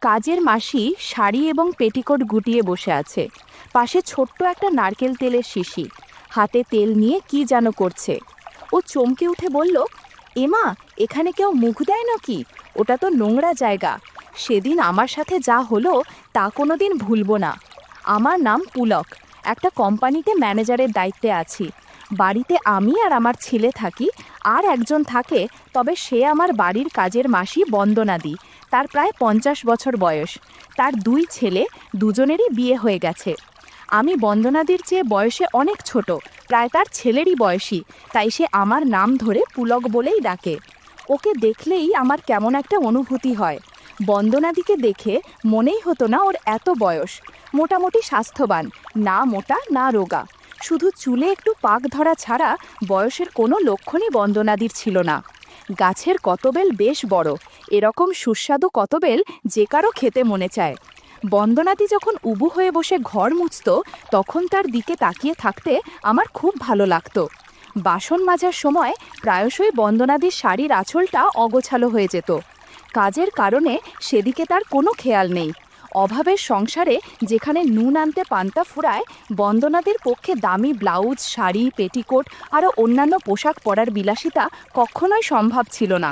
কাজের মাসি শাড়ি এবং পেটিকোট গুটিয়ে বসে আছে। পাশে ছোট্ট একটা নারকেল তেলের শিশি, হাতে তেল নিয়ে কি যেন করছে। ও চমকে উঠে বলল, এমা, এখানে কেউ মুখ দেয় নাকি? ওটা তো নোংরা জায়গা। সেদিন আমার সাথে যা হলো তা কোনোদিন ভুলবো না। আমার নাম পুলক, একটা কোম্পানিতে ম্যানেজারের দায়িত্বে আছি। বাড়িতে আমি আর আমার ছেলে থাকি, আর একজন থাকে, তবে সে আমার বাড়ির কাজের মাসি বন্দনাদি। তার প্রায় 50 বছর বয়স। তার 2 ছেলে, দুজনেরই বিয়ে হয়ে গেছে। আমি বন্দনাদির চেয়ে বয়সে অনেক ছোট, প্রায় তার ছেলেরই বয়সী, তাই সে আমার নাম ধরে পুলক বলেই ডাকে। ওকে দেখলেই আমার কেমন একটা অনুভূতি হয়। বন্দনাদিকে দেখে মনেই হতো না ওর এত বয়স। মোটামুটি স্বাস্থ্যবান, না মোটা না রোগা। শুধু চুলে একটু পাক ধরা ছাড়া বয়সের কোনো লক্ষণই বন্দনাদির ছিল না। গাছের কতবেল বেশ বড়, এরকম সুস্বাদু কতবেল যে কারো খেতে মনে চায়। বন্দনাদি যখন উবু হয়ে বসে ঘর মুছত, তখন তার দিকে তাকিয়ে থাকতে আমার খুব ভালো লাগতো। বাসন মাজার সময় প্রায়শই বন্দনাদির শাড়ির আঁচলটা অগোছালো হয়ে যেত। কাজের কারণে সেদিকে তার কোনো খেয়াল নেই। অভাবের সংসারে যেখানে নুন আনতে পান্তা ফুরায়, বন্দনাদের পক্ষে দামি ব্লাউজ, শাড়ি, পেটিকোট আরও অন্যান্য পোশাক পরার বিলাসিতা কখনোই সম্ভব ছিল না।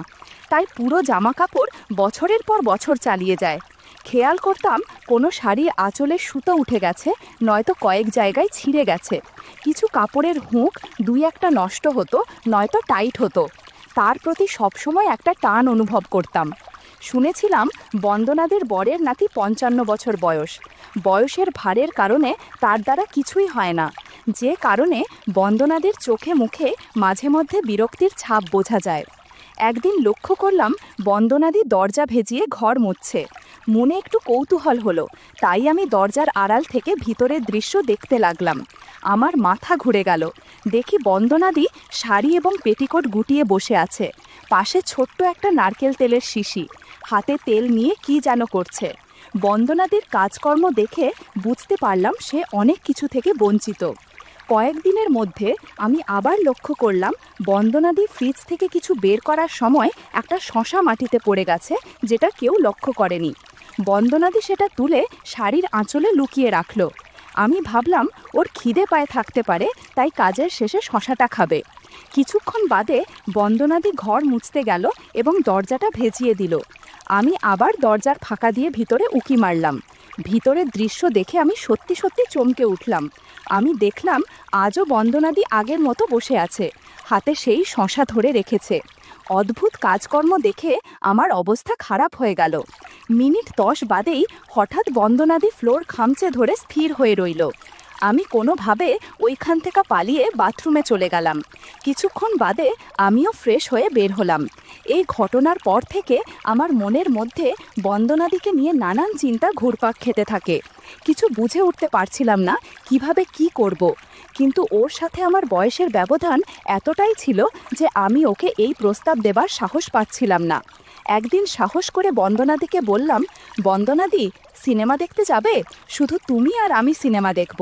তাই পুরো জামাকাপড় বছরের পর বছর চালিয়ে যায়। খেয়াল করতাম কোনো শাড়ি আঁচলের সুতো উঠে গেছে, নয়তো কয়েক জায়গায় ছিঁড়ে গেছে। কিছু কাপড়ের হুঁক 2-1টা নষ্ট হতো, নয়তো টাইট হতো। তার প্রতি সবসময় একটা টান অনুভব করতাম। শুনেছিলাম বন্দনাদের বরের নাকি 55 বছর বয়স। বয়সের ভারের কারণে তার দ্বারা কিছুই হয় না, যে কারণে বন্দনাদের চোখে মুখে মাঝে মধ্যে বিরক্তির ছাপ বোঝা যায়। একদিন লক্ষ্য করলাম বন্দনাদি দরজা ভেজিয়ে ঘর মুছছে। মনে একটু কৌতূহল হলো, তাই আমি দরজার আড়াল থেকে ভিতরের দৃশ্য দেখতে লাগলাম। আমার মাথা ঘুরে গেল। দেখি বন্দনাদি শাড়ি এবং পেটিকোট গুটিয়ে বসে আছে। পাশে ছোট্ট একটা নারকেল তেলের শিশি, হাতে তেল নিয়ে কি যেন করছে। বন্দনাদির কাজকর্ম দেখে বুঝতে পারলাম সে অনেক কিছু থেকে বঞ্চিত। কয়েকদিনের মধ্যে আমি আবার লক্ষ্য করলাম বন্দনাদি ফ্রিজ থেকে কিছু বের করার সময় একটা শশা মাটিতে পড়ে গেছে, যেটা কেউ লক্ষ্য করেনি। বন্দনাদি সেটা তুলে শাড়ির আঁচলে লুকিয়ে রাখল। আমি ভাবলাম ওর খিদে পায়ে থাকতে পারে, তাই কাজের শেষে শশাটা খাবে। কিছুক্ষণ বাদে বন্দনাদি ঘর মুছতে গেল এবং দরজাটা ভেজিয়ে দিল। আমি আবার দরজার ফাঁকা দিয়ে ভিতরে উঁকি মারলাম। ভিতরের দৃশ্য দেখে আমি সত্যি সত্যি চমকে উঠলাম। আমি দেখলাম আজও বন্দনাদি আগের মতো বসে আছে, হাতে সেই শশা ধরে রেখেছে। অদ্ভুত কাজকর্ম দেখে আমার অবস্থা খারাপ হয়ে গেল। মিনিট 10 বাদেই হঠাৎ বন্দনাদি ফ্লোর খামচে ধরে স্থির হয়ে রইল। আমি কোনোভাবে ওইখান থেকে পালিয়ে বাথরুমে চলে গেলাম। কিছুক্ষণ বাদে আমিও ফ্রেশ হয়ে বের হলাম। এই ঘটনার পর থেকে আমার মনের মধ্যে বন্দনাদিকে নিয়ে নানান চিন্তা ঘুরপাক খেতে থাকে। কিছু বুঝে উঠতে পারছিলাম না কিভাবে কি করব। কিন্তু ওর সাথে আমার বয়সের ব্যবধান এতটাই ছিল যে আমি ওকে এই প্রস্তাব দেবার সাহস পাচ্ছিলাম না। একদিন সাহস করে বন্দনাদিকে বললাম, বন্দনাদি, সিনেমা দেখতে যাবে? শুধু তুমি আর আমি সিনেমা দেখব।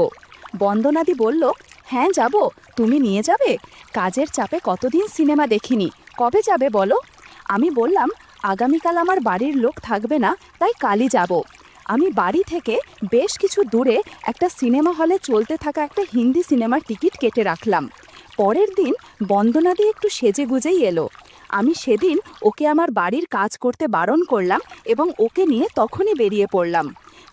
বন্দনাদি বলল, হ্যাঁ যাব, তুমি নিয়ে যাবে? কাজের চাপে কতদিন সিনেমা দেখিনি, কবে যাবে বলো? আমি বললাম, আগামীকাল আমার বাড়ির লোক থাকবে না, তাই কালই যাব। আমি বাড়ি থেকে বেশ কিছু দূরে একটা সিনেমা হলে চলতে থাকা একটা হিন্দি সিনেমার টিকিট কেটে রাখলাম। পরের দিন বন্দনাদি একটু সেজে গুজেই এলো। আমি সেদিন ওকে আমার বাড়ির কাজ করতে বারণ করলাম এবং ওকে নিয়ে তখনই বেরিয়ে পড়লাম।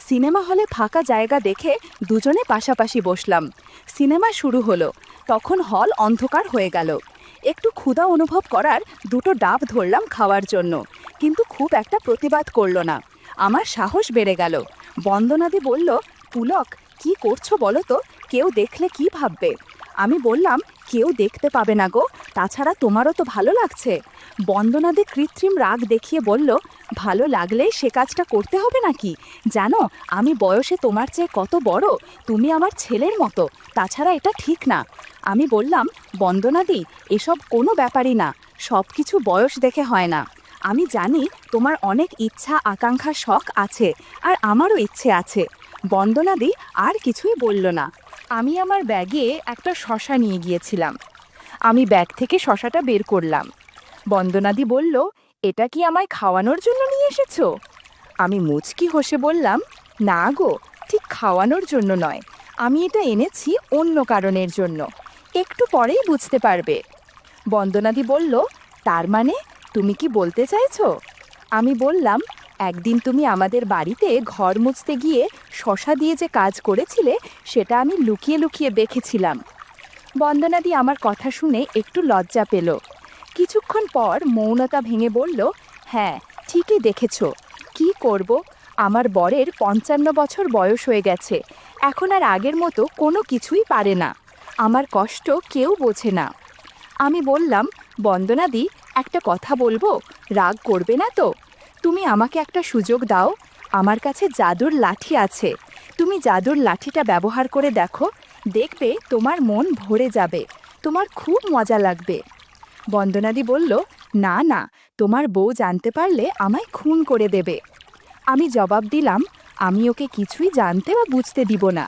সিনেমা হলে ফাঁকা জায়গা দেখে দুজনে পাশাপাশি বসলাম। সিনেমা শুরু হলো। তখন হল অন্ধকার হয়ে গেল। একটু ক্ষুধা অনুভব করার 2টো ডাব ধরলাম খাওয়ার জন্য, কিন্তু খুব একটা প্রতিবাদ করলো না। আমার সাহস বেড়ে গেল। বন্দনাদি বলল, পুলক, কি করছো বলো তো? কেউ দেখলে কি ভাববে? আমি বললাম, কেউ দেখতে পাবে না গো, তাছাড়া তোমারও তো ভালো লাগছে। বন্দনাদি কৃত্রিম রাগ দেখিয়ে বলল, ভালো লাগলেই সে কাজটা করতে হবে নাকি? জানো আমি বয়সে তোমার চেয়ে কত বড়, তুমি আমার ছেলের মতো, তাছাড়া এটা ঠিক না। আমি বললাম, বন্দনাদি, এসব কোনো ব্যাপারই না, সব কিছু বয়স দেখে হয় না। আমি জানি তোমার অনেক ইচ্ছা আকাঙ্ক্ষা শখ আছে, আর আমারও ইচ্ছে আছে। বন্দনাদি আর কিছুই বলল না। আমি আমার ব্যাগে একটা শশা নিয়ে গিয়েছিলাম। আমি ব্যাগ থেকে শশাটা বের করলাম। বন্দনাদি বলল, এটা কি আমায় খাওয়ানোর জন্য নিয়ে এসেছো? আমি মুচকি হেসে বললাম, না গো, ঠিক খাওয়ানোর জন্য নয়, আমি এটা এনেছি অন্য কারণের জন্য, একটু পরেই বুঝতে পারবে। বন্দনাদি বলল, তার মানে তুমি কি বলতে চাইছো? আমি বললাম, একদিন তুমি আমাদের বাড়িতে ঘর মুছতে গিয়ে শশা দিয়ে যে কাজ করেছিলে সেটা আমি লুকিয়ে লুকিয়ে দেখেছিলাম। বন্দনাদি আমার কথা শুনে একটু লজ্জা পেল। কিছুক্ষণ পর মৌনতা ভেঙে বলল, হ্যাঁ, ঠিকই দেখেছ। কি করব, আমার বরের 55 বছর বয়স হয়ে গেছে, এখন আর আগের মতো কোনো কিছুই পারে না। আমার কষ্ট কেউ বোঝে না। আমি বললাম, বন্দনাদি, একটা কথা বলবো, রাগ করবে না তো? তুমি আমাকে একটা সুযোগ দাও, আমার কাছে জাদুর লাঠি আছে, তুমি জাদুর লাঠিটা ব্যবহার করে দেখো, দেখবে তোমার মন ভরে যাবে, তোমার খুব মজা লাগবে। বন্দনাদি বলল, না না, তোমার বউ জানতে পারলে আমায় খুন করে দেবে। আমি জবাব দিলাম, আমি ওকে কিছুই জানতে বা বুঝতে দিব না,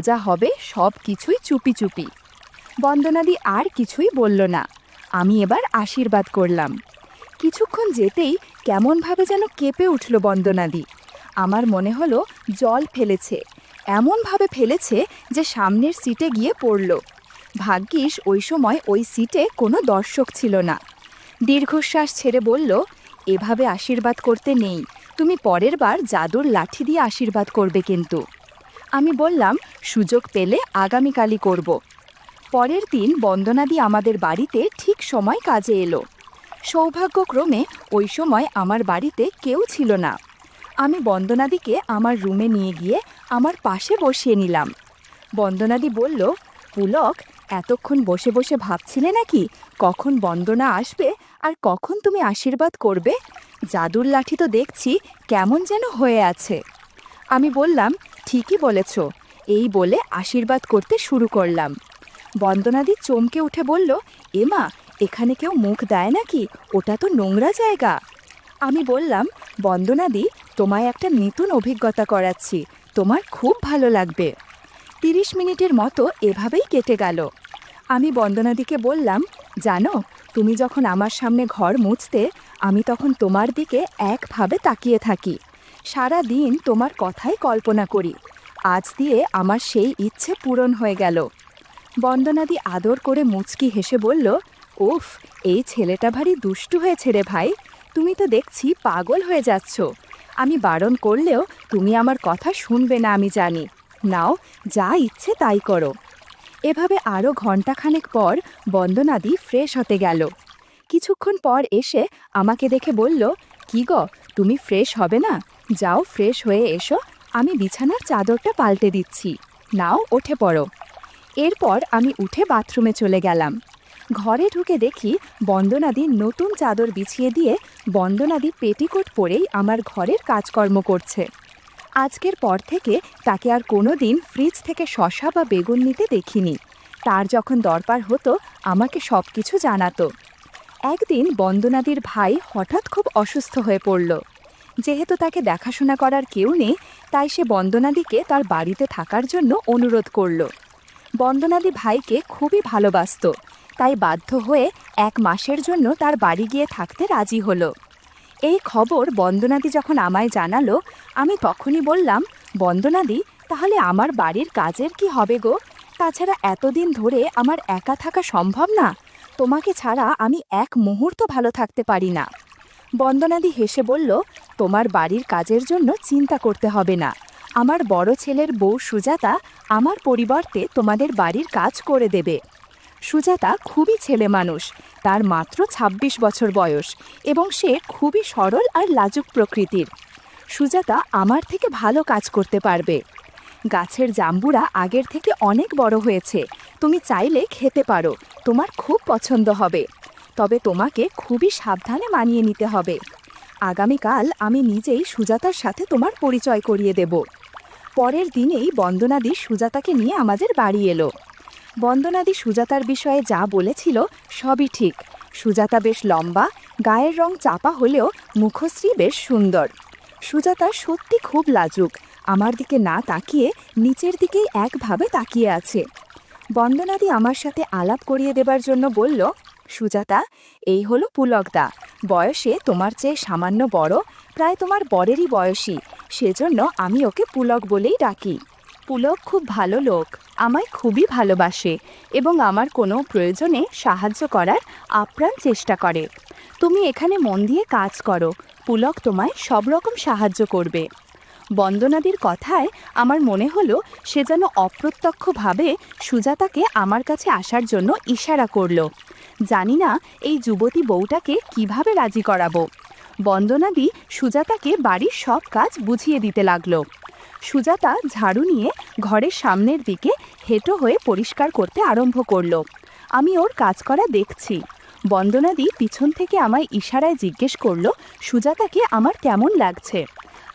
যা হবে সব কিছুই চুপি চুপি। বন্দনাদি আর কিছুই বলল না। আমি এবার আশীর্বাদ করলাম। কিছুক্ষণ যেতেই কেমনভাবে যেন কেঁপে উঠল বন্দনাদি। আমার মনে হলো জল ফেলেছে, এমনভাবে ফেলেছে যে সামনের সিটে গিয়ে পড়ল। ভাগ্যিস ওই সময় ওই সিটে কোনো দর্শক ছিল না। দীর্ঘশ্বাস ছেড়ে বলল, এভাবে আশীর্বাদ করতে নেই, তুমি পরের বার জাদুর লাঠি দিয়ে আশীর্বাদ করবে কিন্তু। আমি বললাম, সুযোগ পেলে আগামীকালই করব। পরের দিন বন্দনাদি আমাদের বাড়িতে ঠিক সময় কাজে এলো। সৌভাগ্যক্রমে ওই সময় আমার বাড়িতে কেউ ছিল না। আমি বন্দনাদিকে আমার রুমে নিয়ে গিয়ে আমার পাশে বসিয়ে নিলাম। বন্দনাদি বলল, পুলক, এতক্ষণ বসে বসে ভাবছিলে নাকি কখন বন্দনা আসবে আর কখন তুমি আশীর্বাদ করবে? জাদুর লাঠি তো দেখছি কেমন যেন হয়ে আছে। আমি বললাম, ঠিকই বলেছ, এই বলে আশীর্বাদ করতে শুরু করলাম। বন্দনাদি চমকে উঠে বলল, এমা, এখানে কেউ মুখ দেয় নাকি? ওটা তো নোংরা জায়গা। আমি বললাম, বন্দনাদি, তোমায় একটা নতুন অভিজ্ঞতা করাচ্ছি, তোমার খুব ভালো লাগবে। 30 মিনিটের মতো এভাবেই কেটে গেল। আমি বন্দনাদিকে বললাম, জানো, তুমি যখন আমার সামনে ঘর মুছতে, আমি তখন তোমার দিকে একভাবে তাকিয়ে থাকি, সারা দিন তোমার কথাই কল্পনা করি। আজ দিয়ে আমার সেই ইচ্ছে পূরণ হয়ে গেল। বন্দনাদি আদর করে মুচকি হেসে বলল, উফ, এই ছেলেটা ভারী দুষ্টু হয়েছে রে ভাই, তুমি তো দেখছি পাগল হয়ে যাচ্ছ। আমি বারণ করলেও তুমি আমার কথা শুনবে না আমি জানি, নাও, যা ইচ্ছে তাই করো। এভাবে আরও ঘণ্টাখানেক পর বন্দনাদি ফ্রেশ হতে গেল। কিছুক্ষণ পর এসে আমাকে দেখে বলল, কি গো, তুমি ফ্রেশ হবে না? যাও, ফ্রেশ হয়ে এসো, আমি বিছানার চাদরটা পাল্টে দিচ্ছি, নাও উঠে পড়ো। এরপর আমি উঠে বাথরুমে চলে গেলাম। ঘরে ঢুকে দেখি বন্দনাদি নতুন চাদর বিছিয়ে দিয়ে বন্দনাদি পেটিকোট পরেই আমার ঘরের কাজকর্ম করছে। আজকের পর থেকে তাকে আর কোনো দিন ফ্রিজ থেকে শসা বা বেগুন নিতে দেখিনি। তার যখন দরকার হতো আমাকে সব কিছু জানাতো। একদিন বন্দনাদির ভাই হঠাৎ খুব অসুস্থ হয়ে পড়ল। যেহেতু তাকে দেখাশোনা করার কেউ নেই, তাই সে বন্দনাদিকে তার বাড়িতে থাকার জন্য অনুরোধ করল। বন্দনাদি ভাইকে খুবই ভালোবাসত, তাই বাধ্য হয়ে 1 মাসের জন্য তার বাড়ি গিয়ে থাকতে রাজি হলো। এই খবর বন্দনাদি যখন আমায় জানালো, আমি তখনই বললাম, বন্দনাদি, তাহলে আমার বাড়ির কাজের কি হবে গো? তাছাড়া এতদিন ধরে আমার একা থাকা সম্ভব না, তোমাকে ছাড়া আমি এক মুহূর্ত ভালো থাকতে পারি না। বন্দনাদি হেসে বলল, তোমার বাড়ির কাজের জন্য চিন্তা করতে হবে না, আমার বড় ছেলের বউ সুজাতা আমার পরিবর্তে তোমাদের বাড়ির কাজ করে দেবে। সুজাতা খুবই ছেলে মানুষ, তার মাত্র 26 বছর বয়স এবং সে খুবই সরল আর লাজুক প্রকৃতির। সুজাতা আমার থেকে ভালো কাজ করতে পারবে। গাছের জাম্বুরা আগের থেকে অনেক বড় হয়েছে, তুমি চাইলে খেতে পারো, তোমার খুব পছন্দ হবে, তবে তোমাকে খুবই সাবধানে মানিয়ে নিতে হবে। আগামীকাল আমি নিজেই সুজাতার সাথে তোমার পরিচয় করিয়ে দেব। পরের দিনেই বন্দনাদি সুজাতাকে নিয়ে আমাদের বাড়ি এলো। বন্দনাদি সুজাতার বিষয়ে যা বলেছিল সবই ঠিক। সুজাতা বেশ লম্বা, গায়ের রং চাপা হলেও মুখশ্রী বেশ সুন্দর। সুজাতা সত্যি খুব লাজুক, আমার দিকে না তাকিয়ে নিচের দিকেই একভাবে তাকিয়ে আছে। বন্দনাদি আমার সাথে আলাপ করিয়ে দেবার জন্য বলল, সুজাতা, এই হলো পুলকদা, বয়সে তোমার চেয়ে সামান্য বড়, প্রায় তোমার বরেরই বয়সী, সেজন্য আমি ওকে পুলক বলেই ডাকি। পুলক খুব ভালো লোক, আমায় খুবই ভালোবাসে এবং আমার কোনো প্রয়োজনে সাহায্য করার আপ্রাণ চেষ্টা করে। তুমি এখানে মন দিয়ে কাজ করো, পুলক তোমায় সব রকম সাহায্য করবে। বন্দনাদির কথায় আমার মনে হলো সে যেন অপ্রত্যক্ষভাবে সুজাতাকে আমার কাছে আসার জন্য ইশারা করল। জানি না এই যুবতী বউটাকে কিভাবে রাজি করাবো। বন্দনাদি সুজাতাকে বাড়ির সব কাজ বুঝিয়ে দিতে লাগলো। সুজাতা ঝাড়ু নিয়ে ঘরের সামনের দিকে হেঁটো হয়ে পরিষ্কার করতে আরম্ভ করলো। আমি ওর কাজ করা দেখছি। বন্দনাদি পিছন থেকে আমায় ইশারায় জিজ্ঞেস করলো সুজাতাকে আমার কেমন লাগছে।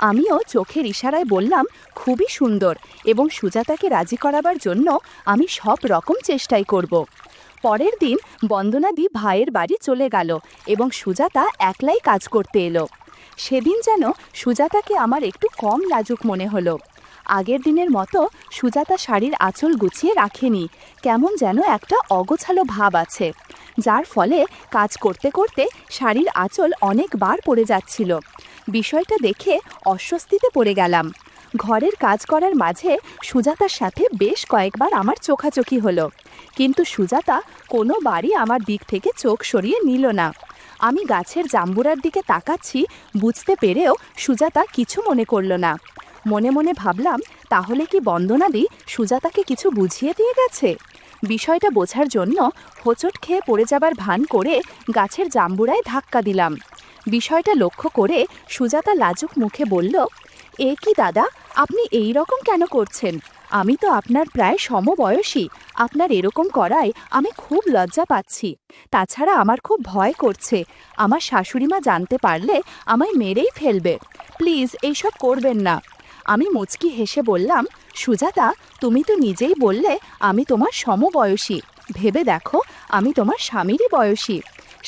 আমিও চোখের ইশারায় বললাম খুবই সুন্দর এবং সুজাতাকে রাজি করাবার জন্য আমি সব রকম চেষ্টাই করব। পরের দিন বন্দনাদি ভাইয়ের বাড়ি চলে গেল এবং সুজাতা একলাই কাজ করতে এলো। সেদিন যেন সুজাতাকে আমার একটু কম লাজুক মনে হলো। আগের দিনের মতো সুজাতা শাড়ির আঁচল গুছিয়ে রাখেনি, কেমন যেন একটা অগোছালো ভাব আছে, যার ফলে কাজ করতে করতে শাড়ির আঁচল অনেকবার পড়ে যাচ্ছিল। বিষয়টা দেখে অস্বস্তিতে পড়ে গেলাম। ঘরের কাজ করার মাঝে সুজাতার সাথে বেশ কয়েকবার আমার চোখাচোখি হলো, কিন্তু সুজাতা কোনোবারই আমার দিক থেকে চোখ সরিয়ে নিল না। আমি গাছের জাম্বুরার দিকে তাকাচ্ছি, বুঝতে পেরেও সুজাতা কিছু মনে করল না। মনে মনে ভাবলাম, তাহলে কি বন্দনাদি সুজাতাকে কিছু বুঝিয়ে দিয়ে গেছে? বিষয়টা বোঝার জন্য হোঁচট খেয়ে পড়ে যাবার ভান করে গাছের জাম্বুরায় ধাক্কা দিলাম। বিষয়টা লক্ষ্য করে সুজাতা লাজুক মুখে বলল, এ কি দাদা, আপনি এই রকম কেন করছেন? আমি তো আপনার প্রায় সমবয়সী, আপনার এরকম করায় আমি খুব লজ্জা পাচ্ছি। তাছাড়া আমার খুব ভয় করছে, আমার শাশুড়িমা জানতে পারলে আমায় মেরেই ফেলবে। প্লিজ এইসব করবেন না। আমি মুচকি হেসে বললাম, সুজাতা, তুমি তো নিজেই বললে আমি তোমার সমবয়সী। ভেবে দেখো, আমি তোমার স্বামীরই বয়সী।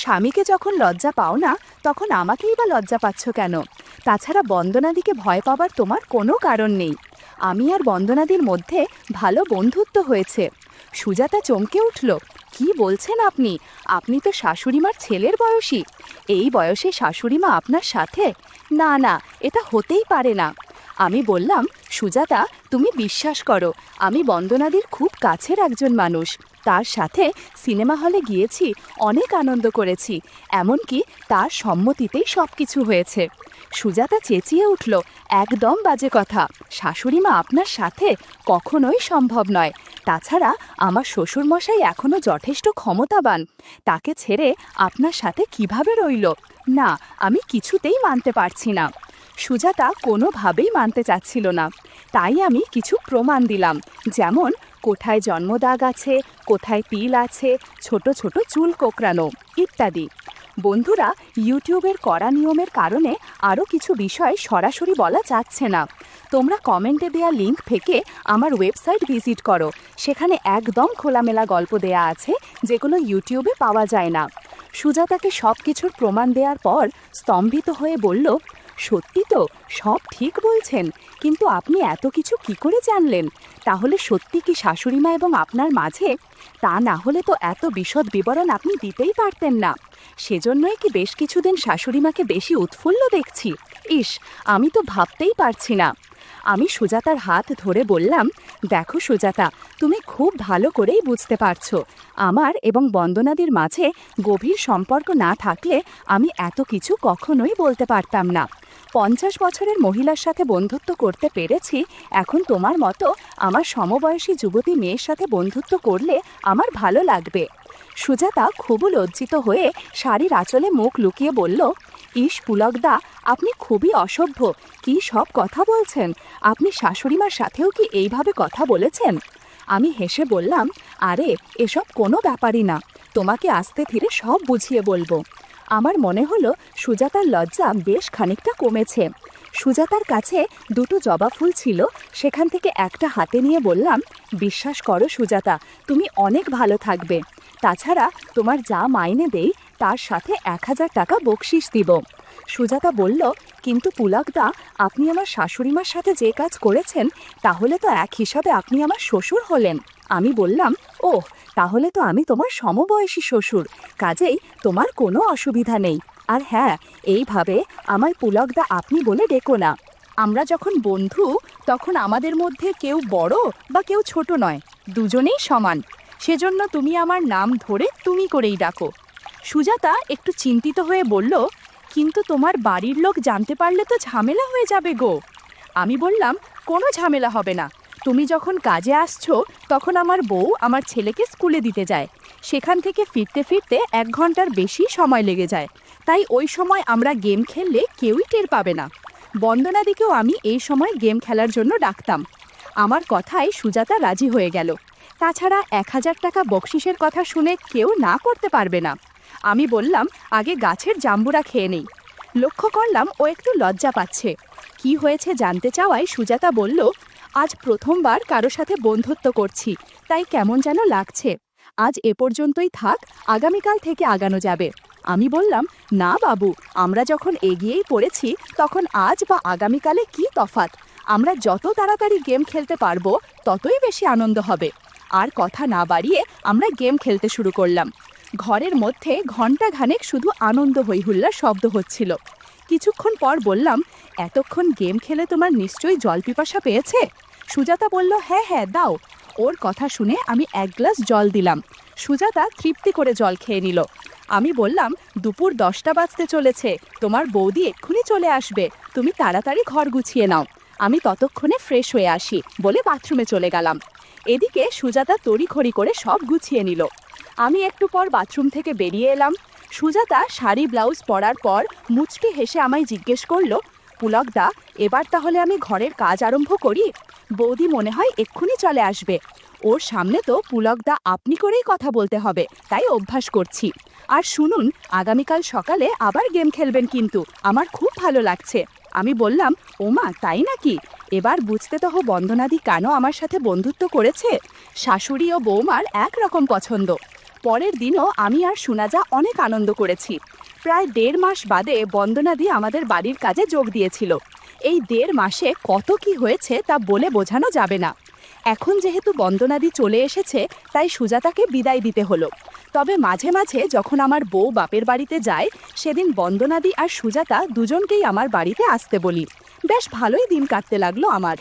স্বামীকে যখন লজ্জা পাও না, তখন আমাকেই বা লজ্জা পাচ্ছ কেন? তাছাড়া বন্দনাদিকে ভয় পাবার তোমার কোনো কারণ নেই। আমি আর বন্দনাদির মধ্যে ভালো বন্ধুত্ব হয়েছে। সুজাতা চমকে উঠল, কি বলছেন আপনি? আপনি তো শাশুড়িমার ছেলের বয়সী। এই বয়সে শাশুড়িমা আপনার সাথে? না না, এটা হতেই পারে না। আমি বললাম, সুজাতা, তুমি বিশ্বাস করো, আমি বন্দনাদির খুব কাছের একজন মানুষ। তার সাথে সিনেমা হলে গিয়েছি, অনেক আনন্দ করেছি, এমনকি তার সম্মতিতেই সব কিছু হয়েছে। সুজাতা চেঁচিয়ে উঠল, একদম বাজে কথা, শাশুড়িমা আপনার সাথে কখনোই সম্ভব নয়। তাছাড়া আমার শ্বশুরমশাই এখনও যথেষ্ট ক্ষমতাবান, তাকে ছেড়ে আপনার সাথে কিভাবে রইল? না, আমি কিছুতেই মানতে পারছি না। সুজাতা কোনোভাবেই মানতে চাচ্ছিল না। তাই আমি কিছু প্রমাণ দিলাম, যেমন কোথায় জন্মদাগ আছে, কোথায় তিল আছে, ছোট ছোট চুল কোঁকড়ানো ইত্যাদি। বন্ধুরা, ইউটিউবের কড়া নিয়মের কারণে আরও কিছু বিষয় সরাসরি বলা যাচ্ছে না। তোমরা কমেন্টে দেওয়া লিঙ্ক থেকে আমার ওয়েবসাইট ভিজিট করো, সেখানে একদম খোলামেলা গল্প দেয়া আছে, যেগুলো ইউটিউবে পাওয়া যায় না। সুজাতাকে সব কিছুর প্রমাণ দেওয়ার পর স্তম্ভিত হয়ে বলল, সত্যি তো, সব ঠিক বলছেন, কিন্তু আপনি এত কিছু কি করে জানলেন? তাহলে সত্যি কি শাশুড়িমা এবং আপনার মাঝে? তা না হলে তো এত বিশদ বিবরণ আপনি দিতেই পারতেন না। সেজন্যই কি বেশ কিছুদিন শাশুড়িমাকে বেশি উৎফুল্ল দেখছি? ইস, আমি তো ভাবতেই পারছি না। আমি সুজাতার হাত ধরে বললাম, দেখো সুজাতা, তুমি খুব ভালো করেই বুঝতে পারছো, আমার এবং বন্দনাদির মাঝে গভীর সম্পর্ক না থাকলে আমি এত কিছু কখনোই বলতে পারতাম না। 50 বছরের মহিলার সাথে বন্ধুত্ব করতে পেরেছি, এখন তোমার মতো আমার সমবয়সী যুবতী মেয়ের সাথে বন্ধুত্ব করলে আমার ভালো লাগবে। সুজাতা খুব লজ্জিত হয়ে শাড়ির আঁচলে মুখ লুকিয়ে বলল, ইস পুলকদা, আপনি খুবই অসভ্য, কি সব কথা বলছেন? আপনি শাশুড়িমার সাথেও কি এইভাবে কথা বলেছেন? আমি হেসে বললাম, আরে এসব কোনো ব্যাপারই না, তোমাকে আস্তে ধীরে সব বুঝিয়ে বলবো। আমার মনে হলো সুজাতার লজ্জা বেশ খানিকটা কমেছে। সুজাতার কাছে দুটো জবা ফুল ছিল, সেখান থেকে একটা হাতে নিয়ে বললাম, বিশ্বাস করো সুজাতা, তুমি অনেক ভালো থাকবে। তাছাড়া তোমার যা মাইনে দেই তার সাথে 1000 টাকা বকশিশ দিব। সুজাতা বলল, কিন্তু পুলকদা, আপনি আমার শাশুড়িমার সাথে যে কাজ করেছেন, তাহলে তো এক হিসাবে আপনি আমার শ্বশুর হলেন। আমি বললাম, ওহ, তাহলে তো আমি তোমার সমবয়সী শ্বশুর, কাজেই তোমার কোনো অসুবিধা নেই। আর হ্যাঁ, এইভাবে আমায় পুলকদা আপনি বলে ডেকো না। আমরা যখন বন্ধু তখন আমাদের মধ্যে কেউ বড় বা কেউ ছোট নয়, দুজনেই সমান। সেজন্য তুমি আমার নাম ধরে তুমি করেই ডাকো। সুজাতা একটু চিন্তিত হয়ে বলল, কিন্তু তোমার বাড়ির লোক জানতে পারলে তো ঝামেলা হয়ে যাবে গো। আমি বললাম, কোনো ঝামেলা হবে না। তুমি যখন কাজে আসছো তখন আমার বউ আমার ছেলেকে স্কুলে দিতে যায়, সেখান থেকে ফিরতে ফিরতে 1 ঘন্টার বেশি সময় লেগে যায়। তাই ওই সময় আমরা গেম খেললে কেউই টের পাবে না। বন্দনাদিকেও আমি এই সময় গেম খেলার জন্য ডাকতাম। আমার কথায় সুজাতা রাজি হয়ে গেল। তাছাড়া 1000 টাকা বকশিসের কথা শুনে কেউ না করতে পারবে না। আমি বললাম, আগে গাছের জাম্বুরা খেয়ে নেই। লক্ষ্য করলাম ও একটু লজ্জা পাচ্ছে। কি হয়েছে জানতে চাওয়ায় সুজাতা বলল, আজ প্রথমবার কারো সাথে বন্ধুত্ব করছি, তাই কেমন যেন লাগছে। আজ এ পর্যন্তই থাক, আগামীকাল থেকে আগানো যাবে। আমি বললাম, না বাবু, আমরা যখন এগিয়েই পড়েছি তখন আজ বা আগামীকালে কি তফাৎ। আমরা যত তাড়াতাড়ি গেম খেলতে পারবো ততই বেশি আনন্দ হবে। আর কথা না বাড়িয়ে আমরা গেম খেলতে শুরু করলাম। ঘরের মধ্যে ঘণ্টাখানেক শুধু আনন্দ হইহুল্লার শব্দ হচ্ছিল। কিছুক্ষণ পর বললাম, এতক্ষণ গেম খেলে তোমার নিশ্চয়ই জল পিপাসা পেয়েছে? সুজাতা বলল, হ্যাঁ হ্যাঁ দাও। ওর কথা শুনে আমি 1 গ্লাস জল দিলাম। সুজাতা তৃপ্তি করে জল খেয়ে নিল। আমি বললাম, দুপুর 10টা বাজতে চলেছে, তোমার বৌদি এক্ষুনি চলে আসবে, তুমি তাড়াতাড়ি ঘর গুছিয়ে নাও। আমি ততক্ষণে ফ্রেশ হয়ে আসি বলে বাথরুমে চলে গেলাম। এদিকে সুজাতা তড়িঘড়ি করে সব গুছিয়ে নিল। আমি একটু পর বাথরুম থেকে বেরিয়ে এলাম। সুজাতা শাড়ি ব্লাউজ পরার পর মুচকি হেসে আমায় জিজ্ঞেস করলো, পুলকদা, এবার তাহলে আমি ঘরের কাজ আরম্ভ করি? বৌদি মনে হয় এক্ষুনি চলে আসবে। ওর সামনে তো পুলকদা আপনি করেই কথা বলতে হবে, তাই অভ্যাস করছি। আর শুনুন, আগামীকাল সকালে আবার গেম খেলবেন কিন্তু, আমার খুব ভালো লাগছে। আমি বললাম, ওমা তাই নাকি? এবার বুঝতে তো বন্দনাদি কেন আমার সাথে বন্ধুত্ব করেছে। শাশুড়ি ও বৌমার একরকম পছন্দ। পরের দিনও আমি আর সুনাজা অনেক আনন্দ করেছি। প্রায় 1.5 মাস বাদে বন্দনাদি আমাদের বাড়ির কাজে যোগ দিয়েছিল। এই 1.5 মাসে কত কি হয়েছে তা বলে বোঝানো যাবে না। এখন যেহেতু বন্দনাদি চলে এসেছে তাই সুজাতাকে বিদায় দিতে হলো। তবে মাঝে মাঝে যখন আমার বউ বাপের বাড়িতে যায়, সেদিন বন্দনাদি আর সুজাতা দুজনকেই আমার বাড়িতে আসতে বলি। বেশ ভালোই দিন কাটতে লাগলো আমার।